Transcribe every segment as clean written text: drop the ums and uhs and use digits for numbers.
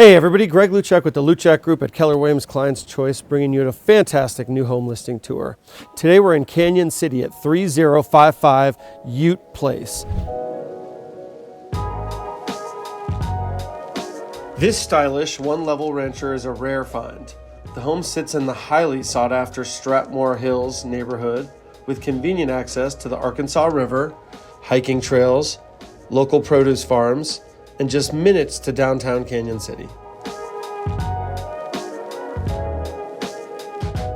Hey everybody, Greg Luchak with the Luchak Group at Keller Williams Client's Choice, bringing you a fantastic new home listing tour. Today we're in Canon City at 3055 Ute Place. This stylish one-level rancher is a rare find. The home sits in the highly sought-after Stratmoor Hills neighborhood with convenient access to the Arkansas River, hiking trails, local produce farms, and just minutes to downtown Canon City.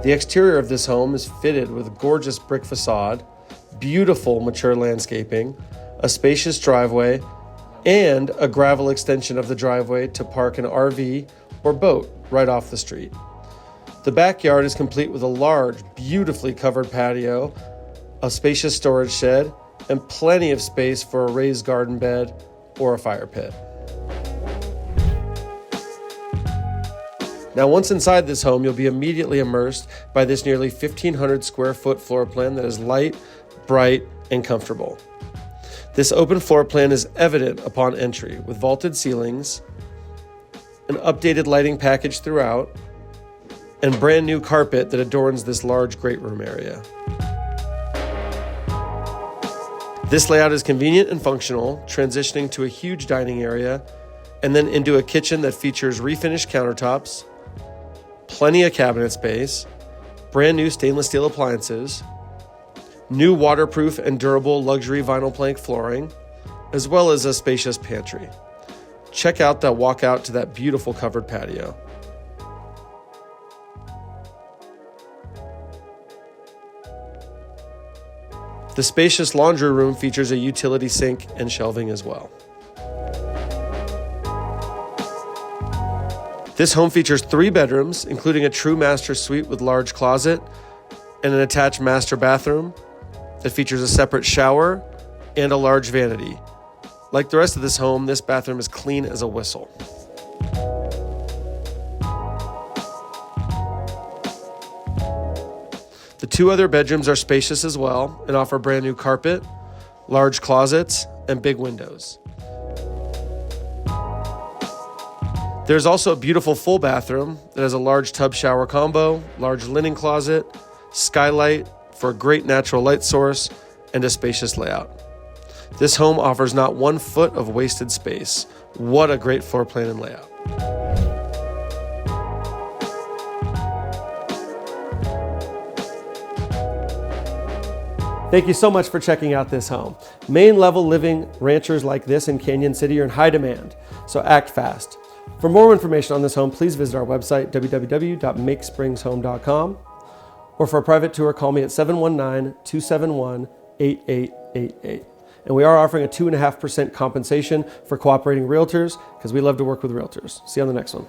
The exterior of this home is fitted with a gorgeous brick facade, beautiful mature landscaping, a spacious driveway, and a gravel extension of the driveway to park an RV or boat right off the street. The backyard is complete with a large, beautifully covered patio, a spacious storage shed, and plenty of space for a raised garden bed or a fire pit. Now, once inside this home, you'll be immediately immersed by this nearly 1,500 square foot floor plan that is light, bright, and comfortable. This open floor plan is evident upon entry with vaulted ceilings, an updated lighting package throughout, and brand new carpet that adorns this large great room area. This layout is convenient and functional, transitioning to a huge dining area and then into a kitchen that features refinished countertops, plenty of cabinet space, brand new stainless steel appliances, new waterproof and durable luxury vinyl plank flooring, as well as a spacious pantry. Check out that walkout to that beautiful covered patio. The spacious laundry room features a utility sink and shelving as well. This home features 3 bedrooms, including a true master suite with large closet and an attached master bathroom that features a separate shower and a large vanity. Like the rest of this home, this bathroom is clean as a whistle. The 2 other bedrooms are spacious as well and offer brand new carpet, large closets, and big windows. There's also a beautiful full bathroom that has a large tub shower combo, large linen closet, skylight for a great natural light source, and a spacious layout. This home offers not 1 foot of wasted space. What a great floor plan and layout. Thank you so much for checking out this home. Main level living ranchers like this in Canon City are in high demand, so act fast. For more information on this home, please visit our website, www.makespringshome.com, or for a private tour, call me at 719-271-8888. And we are offering a 2.5% compensation for cooperating realtors because we love to work with realtors. See you on the next one.